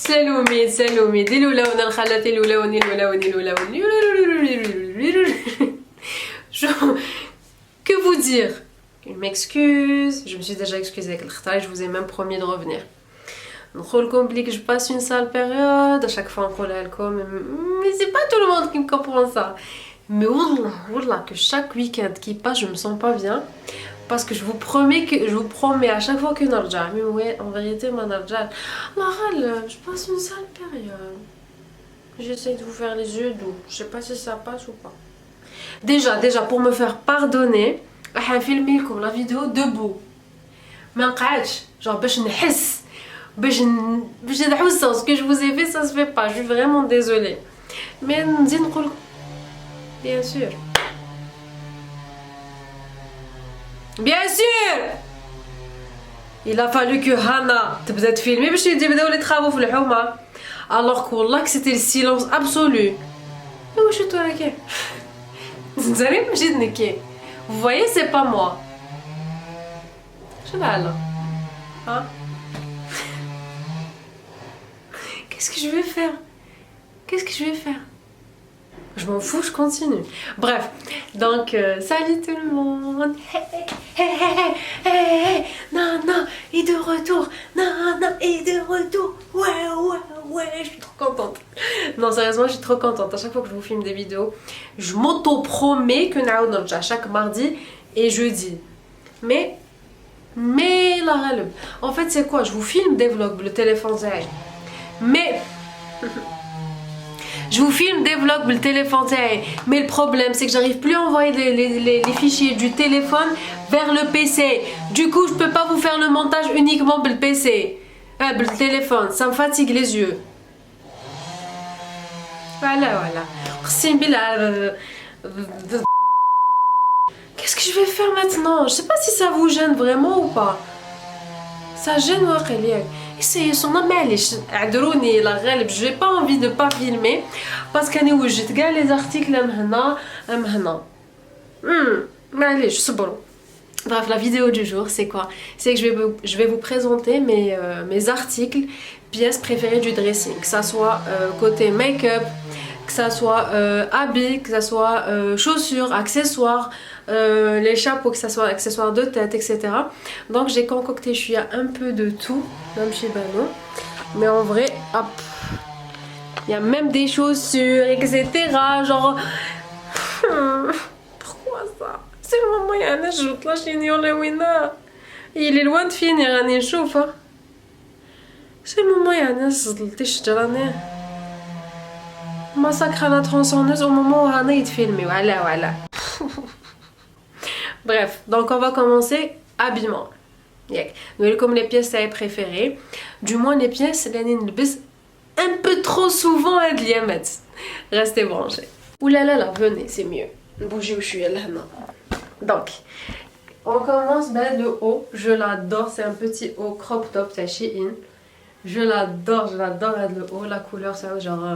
سلومي سلومي دي الاولى الخالتي الاولى que vous dire? Je m'excuse, je me suis déjà excusée avec le khata, je vous ai même promis de revenir. نقول compliqué, je passe une sale période, à chaque fois on colle alcool, mais c'est pas tout le monde qui me comprend ça. Mais wallah, que chaque week-end qui passe, je me sens pas bien. Parce que je vous promets à chaque fois que narja, mais ouais, en vérité, ma narja, je passe une sale période. J'essaie de vous faire les yeux doux. Je sais pas si ça passe ou pas. Déjà, pour me faire pardonner, je vais filmer la vidéo debout. Mais genre, باش نحس باش نحس ce que je vous ai fait, ça se fait pas. Je suis vraiment désolée. Mais نزيد نقول bien sûr. Bien sûr. Il a fallu que Hannah تبدا تفيلمي باش يبداو لي travaux في الحومه. Alors que والله que c'était le silence absolu. Mais واش تو راكي؟ نزاري ماشي نكي. Vous voyez, c'est pas moi. Je vais là. Hein? Qu'est-ce que je vais faire? Qu'est-ce que je vais faire? Je m'en fous, je continue. Bref, donc salut tout le monde. Nana est de retour. Nana est de retour. Ouais, je suis trop contente. Non, sérieusement, je suis trop contente. À chaque fois que je vous filme des vidéos, je m'auto-promets que نعاود نرجع chaque mardi et jeudi. Mais la غالب. En fait, c'est quoi? Je vous filme des vlogs, le téléphone c'est. Mais je vous filme des vlogs le téléphone, mais le problème c'est que j'arrive plus à envoyer les fichiers du téléphone vers le PC. Du coup, je peux pas vous faire le montage uniquement le PC, le téléphone, ça me fatigue les yeux. Voilà. Qu'est-ce que je vais faire maintenant? Je sais pas si ça vous gêne vraiment ou pas. Ça gêne ou pas? Essayez son معليش اعذروني لا غالب j'ai pas envie de pas filmer parce que انا وجدت كاع les articles ام هنا معليش صبروا. Bref, la vidéo du jour c'est quoi? C'est que je vais vous présenter mes articles, pièces préférées du dressing, que ça soit côté make-up, que ça soit habits, que ça soit chaussures, accessoires, les chapeaux, que ça soit accessoires de tête, etc. Donc j'ai concocté, je suis à un peu de tout, même chez Bano. Mais en vrai, hop, il y a même des chaussures, etc. Genre, pourquoi ça? C'est le moment, il y a un ajout, là, chez Niolewina. Il est loin de finir, un chauffe. C'est le moment, il y a un ajout, massacre à la tronçonneuse au moment où Hannah est filmée. Voilà. Bref, donc on va commencer habillement. Comme les pièces préférées, du moins les pièces un peu trop souvent à Liamet. Restez branchés. Oulala, venez, c'est mieux. Bougez où je suis là. Donc, on commence le haut. Je l'adore, c'est un petit haut crop top Shein. Je l'adore le haut, la couleur, ça genre.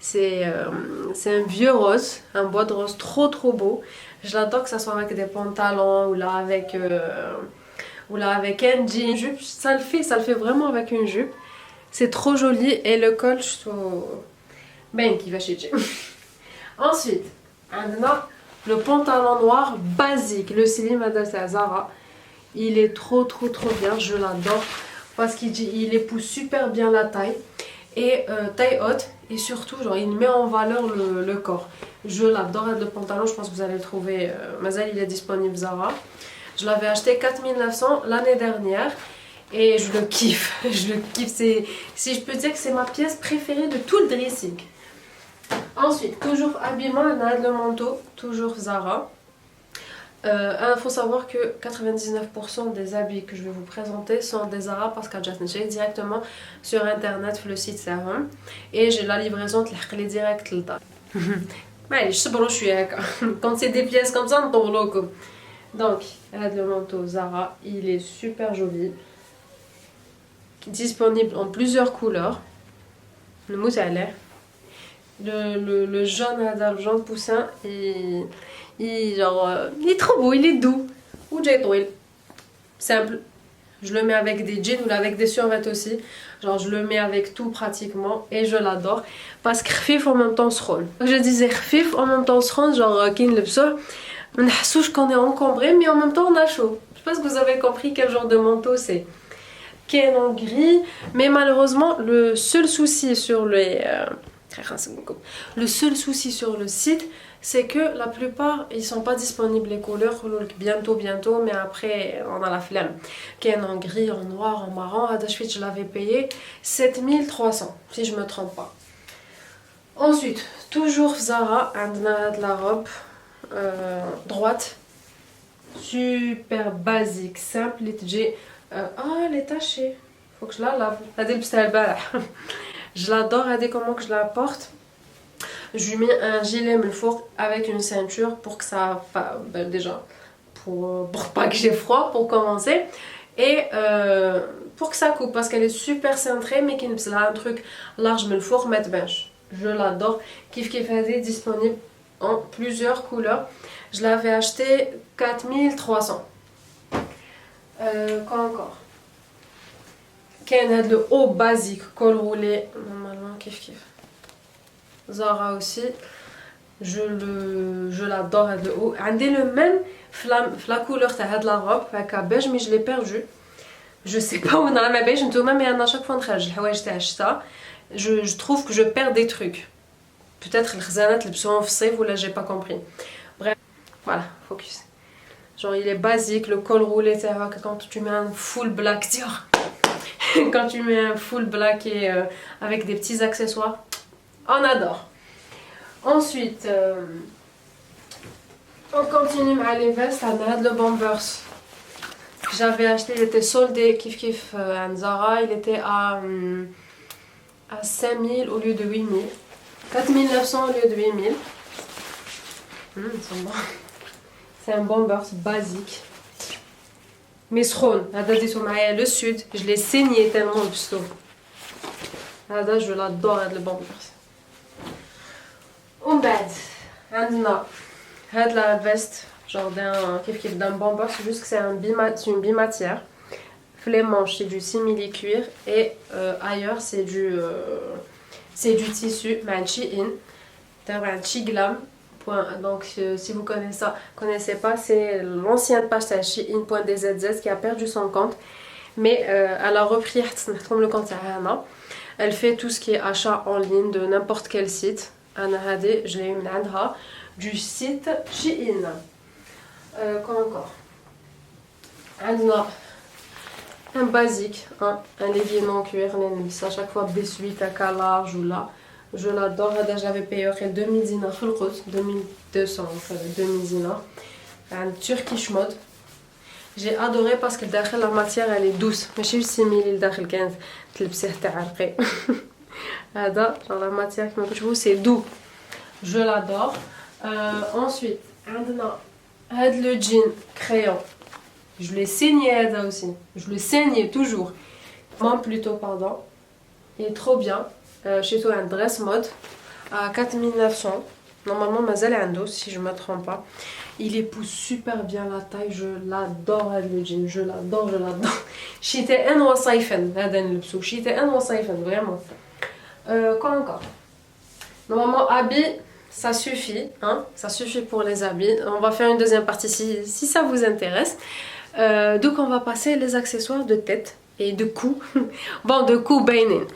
C'est un vieux rose, un bois de rose trop beau. Je l'adore que ça soit avec des pantalons ou là avec un jean. Une jupe, ça le fait vraiment avec une jupe. C'est trop joli et le col, je trouve ben qui va chez Jim. Ensuite, on a le pantalon noir basique, le Celine Madame Zara. Il est trop bien, je l'adore parce qu'il épouse super bien la taille. Et taille haute et surtout genre il met en valeur le corps. Je l'adore. Le pantalon, je pense que vous allez le trouver, Mazal il est disponible Zara. Je l'avais acheté 4900 l'année dernière et je le kiffe. Si je peux dire que c'est ma pièce préférée de tout le dressing. Ensuite, toujours habillement, on a le manteau, toujours Zara. Il faut savoir que 99% des habits que je vais vous présenter sont des Zara parce que j'ai directement sur internet le site Zara et j'ai la livraison de direct mais je sais pas où je suis quand c'est des pièces comme ça on tombe loco. Donc le manteau Zara, il est super joli, disponible en plusieurs couleurs. Le mousse à l'air, le jaune poussin et il est trop beau, il est doux. Simple, Je le mets avec des jeans ou avec des survêtements aussi. Genre je le mets avec tout pratiquement et je l'adore. Parce que khfif en même temps srol. Je disais khfif en même temps srol, genre qui ne le sort. On a qu'on est encombré mais en même temps on a chaud. Je sais pas si vous avez compris quel genre de manteau c'est. Qui est en gris. Mais malheureusement le seul souci sur les... le seul souci sur le site, c'est que la plupart ils sont pas disponibles les couleurs bientôt, mais après on a la flemme. Qui est en gris, en noir, en marron. Je l'avais payé 7300 si je me trompe pas. Ensuite, toujours Zara, on a de la robe droite, super basique, simple, elle est tachée. Faut que je la lave. Je l'adore, regardez comment que je la porte. Je lui mets un gilet Melfour avec une ceinture pour que ça... Enfin, déjà, pour pas que j'ai froid pour commencer. Et pour que ça coupe, parce qu'elle est super cintrée, mais qu'il a un truc large Melfour, mettre bench. Je l'adore. Kif elle est disponible en plusieurs couleurs. Je l'avais acheté 4300. Quoi encore? Ken le haut basique, col roulé, normalement kif. Zara aussi, je l'adore le haut. J'ai le même la couleur de la robe, avec beige, mais je l'ai perdu. Je sais pas où on a ma beige, mais à chaque fois je trouve que je perds des trucs. Peut-être le khzanat le bsou en fsif ou là j'ai pas compris. Bref, voilà, focus. Genre il est basique, le col roulé, quand tu mets un full black, quand tu mets un full black et avec des petits accessoires, on adore. Ensuite, on continue à les vestes, on a le Bombers. J'avais acheté, il était soldé, kif à Zara, il était à 5000 au lieu de 8000. 4900 au lieu de 8000. C'est un Bombers basique. Mais Sron, le sud, je l'ai saigné tellement le psto. Je l'adore le Bombers. On bad. عندنا هاد la veste genre d'un bomber, c'est juste que c'est une bimatière. Les manches c'est du simili cuir et ailleurs c'est du tissu Shein, Shein. Donc si vous connaissez pas, c'est l'ancienne page Shein.dzz qui a perdu son compte, mais elle a repris comme le compte. Elle fait tout ce qui est achat en ligne de n'importe quel site. Je l'ai eu du site Shein. Quoi encore? Un basique, un legging en cuir, à chaque fois B8 à cas large ou là. Je l'adore, je l'avais payé 2000 dinars, 2200, 2000 dinars. Un Turkish mode. J'ai adoré parce que la matière elle est douce. Je suis 6000 le 15 genre la matière c'est doux. Je l'adore. Ensuite, le jean crayon. Je l'ai saigné aussi. Je le saigne toujours. Plutôt, pardon. Il est trop bien. Chez toi, un dress mode à 4900. Normalement, Mazel Ando, si je ne me trompe pas. Il épouse super bien la taille. Je l'adore, le jean. Je l'adore. J'étais un wasaifen. J'étais un wasaifen, vraiment. Quoi encore? Normalement, habits, ça suffit. Ça suffit pour les habits. On va faire une deuxième partie si ça vous intéresse. Donc, on va passer les accessoires de tête et de cou. Bon, de cou, beinin.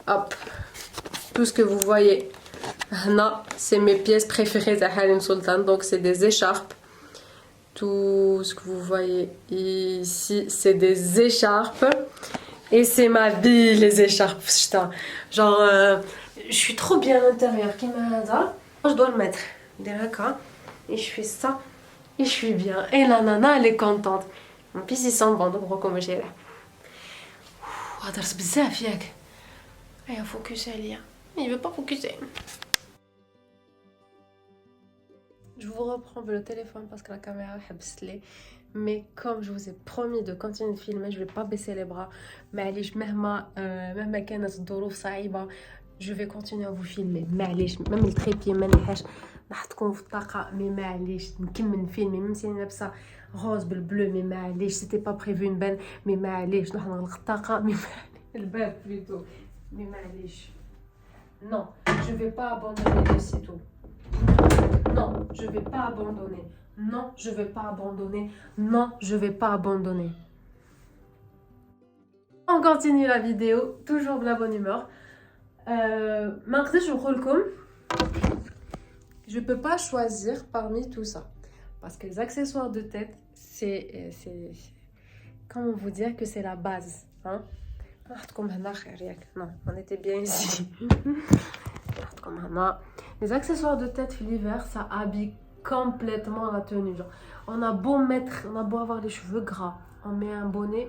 Hop. Tout ce que vous voyez. C'est mes pièces préférées de Halim Sultan. Donc, c'est des écharpes. Tout ce que vous voyez ici, c'est des écharpes. Et c'est ma vie, les écharpes. Genre, je suis trop bien à l'intérieur. Je dois le mettre. D'accord. Et je fais ça. Et je suis bien. Et la nana, elle est contente. Mon fils, il sent bon. Donc, recommencer là. Il faut focuser, Lia. Il veut pas focuser. Je vous reprends le téléphone parce que la caméra est. Mais comme je vous ai promis de continuer de filmer, je vais pas baisser les bras. Mais je vais continuer à vous filmer. Même le trépied, نحطكم في الطاقه مي معليش نكمل فيلمي ميم سي لابسه روز بالبلو مي معليش سيتي با بريفو نبان مي معليش نروح نغلق الطاقه مي معليش الباب بليتو مي معليش non je vais pas abandonner aussitôt non je vais pas abandonner non je vais pas abandonner non je vais pas abandonner. On continue la vidéo toujours de la bonne humeur. ما نقدرش نقول لكم je peux pas choisir parmi tout ça parce que les accessoires de tête c'est comment vous dire que c'est la base hein. Non, on était bien ici. Les accessoires de tête l'hiver ça habille complètement la tenue genre, on a beau avoir les cheveux gras on met un bonnet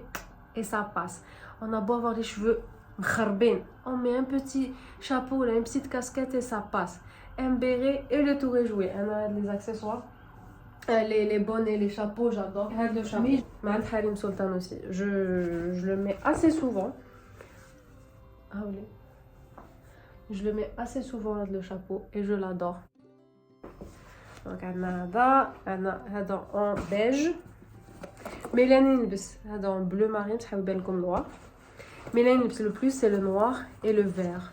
et ça passe on a beau avoir les cheveux mkharbin on met un petit chapeau là, une petite casquette et ça passe un béret et le tour est joué. On a les accessoires les bonnets les chapeaux j'adore le chapeau مع Harim Sultan aussi je le mets assez souvent ah oui je le mets assez souvent le chapeau et je l'adore. Donc هذا en beige mais là نلبس هذا en bleu marine تحب يبان لكم noir mais là نلبس le plus c'est le noir et le vert.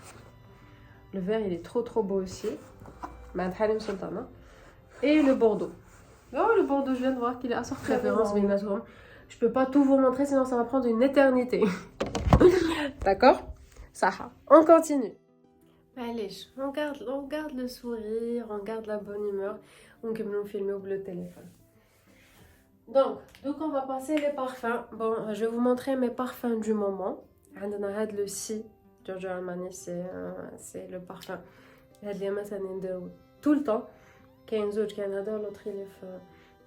Le vert il est trop beau aussi مع Harim Sultan et le bordeaux. Oh le bordeaux je viens de voir qu'il est à sorte référence بيناتهم. Je peux pas tout vous montrer sinon ça va prendre une éternité. D'accord ça on continue. Allez, on garde le sourire, on garde la bonne humeur, on peut filmer au le téléphone. Donc on va passer les parfums. Bon, je vais vous montrer mes parfums du moment. On a le Si Giorgio Armani, c'est le parfum. Tout le temps. L'autre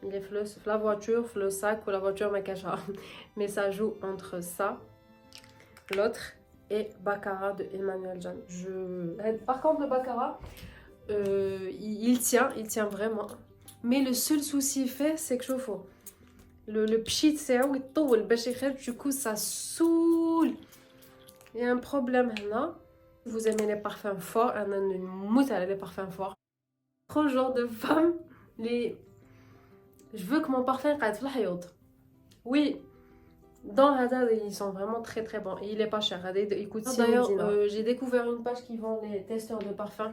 il est la voiture, le sac ou la voiture ma cacha. Mais ça joue entre ça, l'autre. Et Baccarat de Emmanuel Jeanne. Par contre le Baccarat il tient vraiment mais le seul souci fait c'est que je fais le pchit c'est où il tourne du coup ça saoule. Il y a un problème là. Vous aimez les parfums forts on a une moute à les parfums forts trop genre de femmes je veux que mon parfum reste flayot oui. Dans Hada, ils sont vraiment très bons. Et il est pas cher. Il coûte 6 000 dinars. J'ai découvert une page qui vend les testeurs de parfums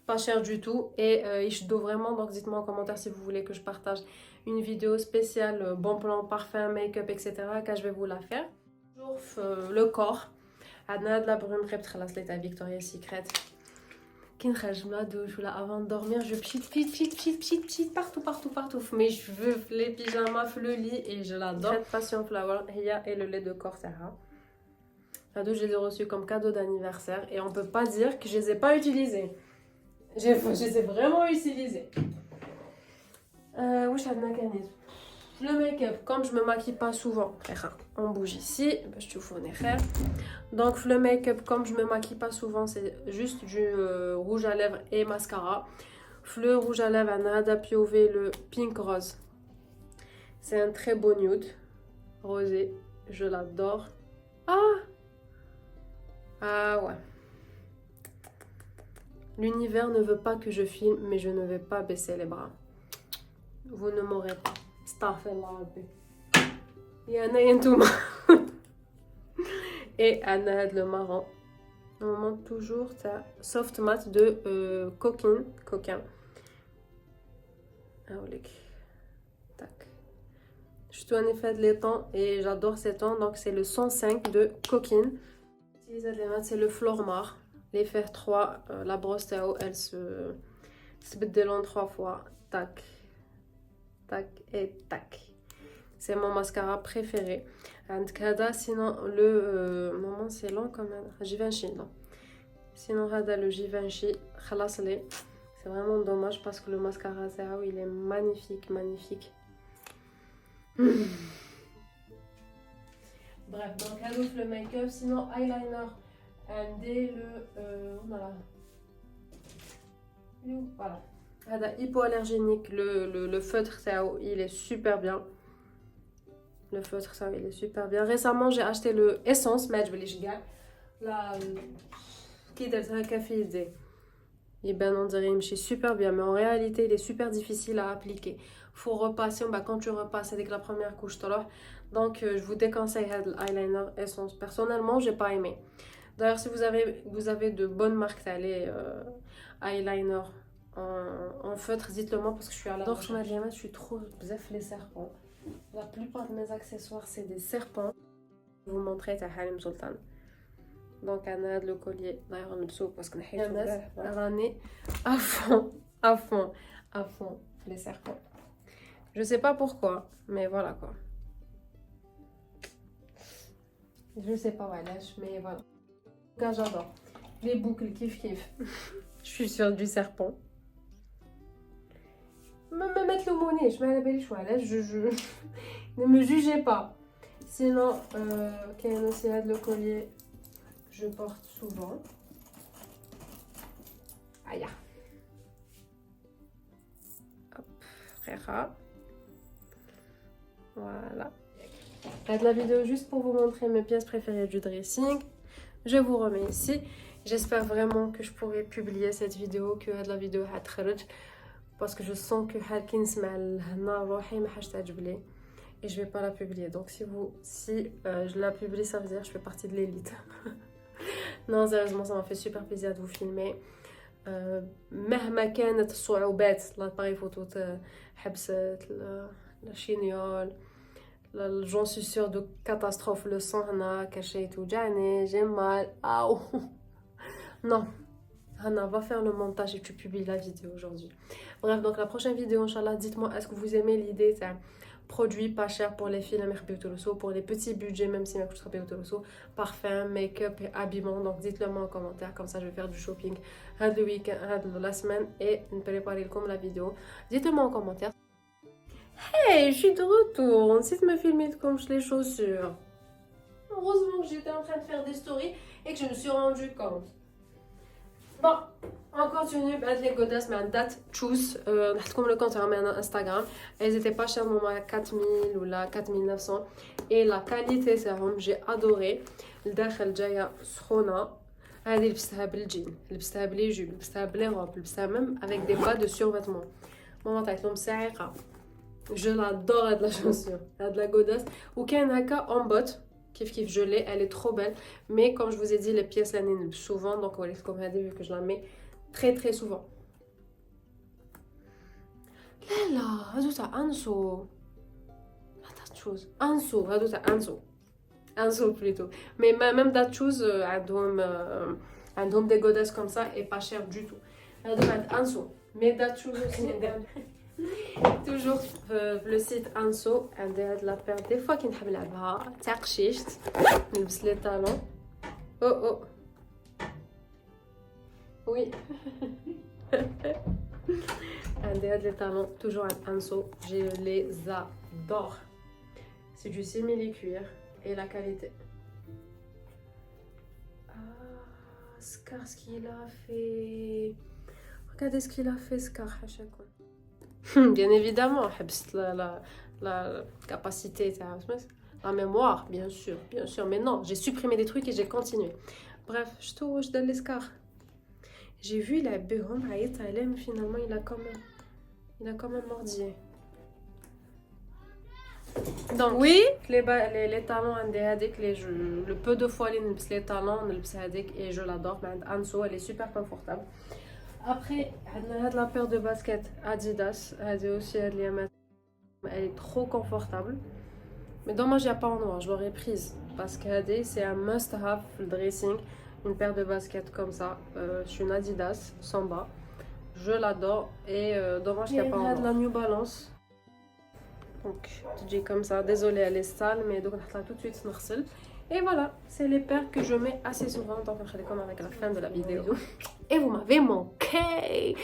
pas cher du tout. Et je dois vraiment, donc dites-moi en commentaire si vous voulez que je partage une vidéo spéciale bon plan parfum, make-up, etc. Car je vais vous la faire. Toujours le corps. Adna de la brume l'état Victoria's Secret. Qui la douche ou là avant de dormir, je pchit partout mes cheveux, les pyjamas, le lit et je l'adore. Cette Passion Flower et le lait de corps Sarah. La douche je les ai reçus comme cadeau d'anniversaire et on peut pas dire que je les ai pas utilisés. Je les ai vraiment utilisés. Le make-up, comme je me maquille pas souvent, on bouge ici, je te fournis. Donc le make-up, comme je me maquille pas souvent, c'est juste du rouge à lèvres et mascara. Le rouge à lèvres, Anada POV, le pink rose. C'est un très beau nude, rosé, je l'adore. Ah ouais. L'univers ne veut pas que je filme, mais je ne vais pas baisser les bras. Vous ne m'aurez pas. Et Anna le marron. On monte toujours ta soft matte de coquin. Tac. Je suis en effet de l'étang et j'adore cet temps. Donc c'est le 105 de coquin. C'est le Flormar. Les fer 3, la brosse Tao, elle se délange 3 fois. Tac. Tac et tac. C'est mon mascara préféré. Sinon le moment c'est long quand même. Givenchy non. Sinon le Givenchy c'est vraiment dommage parce que le mascara Zao il est magnifique. Bref donc le make-up. Sinon eyeliner dès le voilà. Hypoallergénique, le feutre Sao, il est super bien. Le feutre Sao, il est super bien. Récemment, j'ai acheté le Essence Match Belishga. La qui est café. Et ben on dirait il me super bien, mais en réalité il est super difficile à appliquer. Faut repasser, bah, quand tu repasses avec la première couche donc je vous déconseille l'eyeliner Essence. Personnellement j'ai pas aimé. D'ailleurs si vous avez de bonnes marques d'aller eyeliner en feutre, dites-le moi parce que je suis à la recherche. Je suis trop bzef les serpents. La plupart de mes accessoires c'est des serpents. Je vais vous montrer ta Halim Sultan. Donc انا هذا le collier d'ailleurs نلبسوه parce que نحيته راني à fond les serpents. Je sais pas pourquoi mais voilà quoi. Je sais pas علاش mais voilà. Quand j'adore les boucles kiff. Je suis sur du serpent. Même mettre le monnaie, je m'en belle choix là, je ne me jugez pas. Sinon qu'il y a aussi le collier je porte souvent. Aïe. Hop, frère. Voilà. Faites la vidéo juste pour vous montrer mes pièces préférées du dressing. Je vous remets ici. J'espère vraiment que je pourrai publier cette vidéo, que la vidéo هتخرج parce que je sens que هالكي نسمع لهنا روحي ما حاش تعجبلي et je vais pas la publier. Donc si je la publie, ça veut dire que je fais partie de l'élite. Non, sérieusement, ça m'a fait super plaisir de vous filmer. مهما كانت الصعوبات l'appareil photo حبست la chignole j'en suis sûre de catastrophe le sang هنا كشي توجعني j'ai mal aou. Non Hana, va faire le montage et tu publies la vidéo aujourd'hui. Bref, donc la prochaine vidéo, Inch'Allah, dites-moi, est-ce que vous aimez l'idée d'un produit pas cher pour les filles, pour les petits budgets, même si parfum, make-up et habillement. Donc dites-le moi en commentaire, comme ça je vais faire du shopping le week-end, la semaine et préparer comme la vidéo. Dites-le moi en commentaire. Hey, je suis de retour, si tu me filmer comme les chaussures. Heureusement que j'étais en train de faire des stories et que je me suis rendu compte. Bon, on continue avec les godasses, mais en date, choose, comme le compte sur Instagram, elles étaient pas chères, moi 4000 ou là 4900 et la qualité c'est j'ai adoré. الداخل جايه سخونه هذه لبستها بالجين لبستها بلي جوب لبستها بلي روب لبستها même avec des bas de survêtement. ماما طايت لهم ساعقه. Je l'adore de la chaussure, de la godasse ou كاين هكا en botte. Kif je l'ai, elle est trop belle. Mais comme je vous ai dit, les pièces la nine souvent. Donc voilà, comme vous vu que je la mets très souvent. Là, هذوتا انسو. Pas d'autre chose. Anso, هذوتا انسو. Anso plutôt. Mais même d'autres choses, عندهم des godasses comme ça et pas cher du tout. هذوتا انسو. Mais d'autres choses aussi. Toujours le site Anso عندي هاد لا بير دي فوا كي نحب نلعبها تعقشيشت نلبس لي طالون او وي عندي هاد لي طالون toujours عند Anso je les adore c'est du simili cuir et la qualité Scar ce qu'il a fait regardez ce qu'il a fait Scar à chaque fois. Bien évidemment, la capacité, la mémoire, bien sûr, mais non, j'ai supprimé des trucs et j'ai continué. Bref, je touche dans l'escar. J'ai vu la béron, mais finalement, il a quand même mordillé. Donc, oui, les talons, le peu de fois, les talons, et je l'adore, Anso, elle est super confortable. Après, on a la paire de baskets Adidas, elle est trop confortable. Mais dommage, il n'y a pas en noir, je l'aurais prise. Parce que c'est un must-have le dressing. Une paire de baskets comme ça. C'est une Adidas, sans bas. Je l'adore. Et dommage qu'il n'y a pas en noir. La New Balance. Donc, je dis comme ça. Désolée, elle est sale, mais donc on va tout de suite se Et voilà, c'est les paires que je mets assez souvent. Donc, on va comme avec la fin de la vidéo. Et vous m'avez manqué.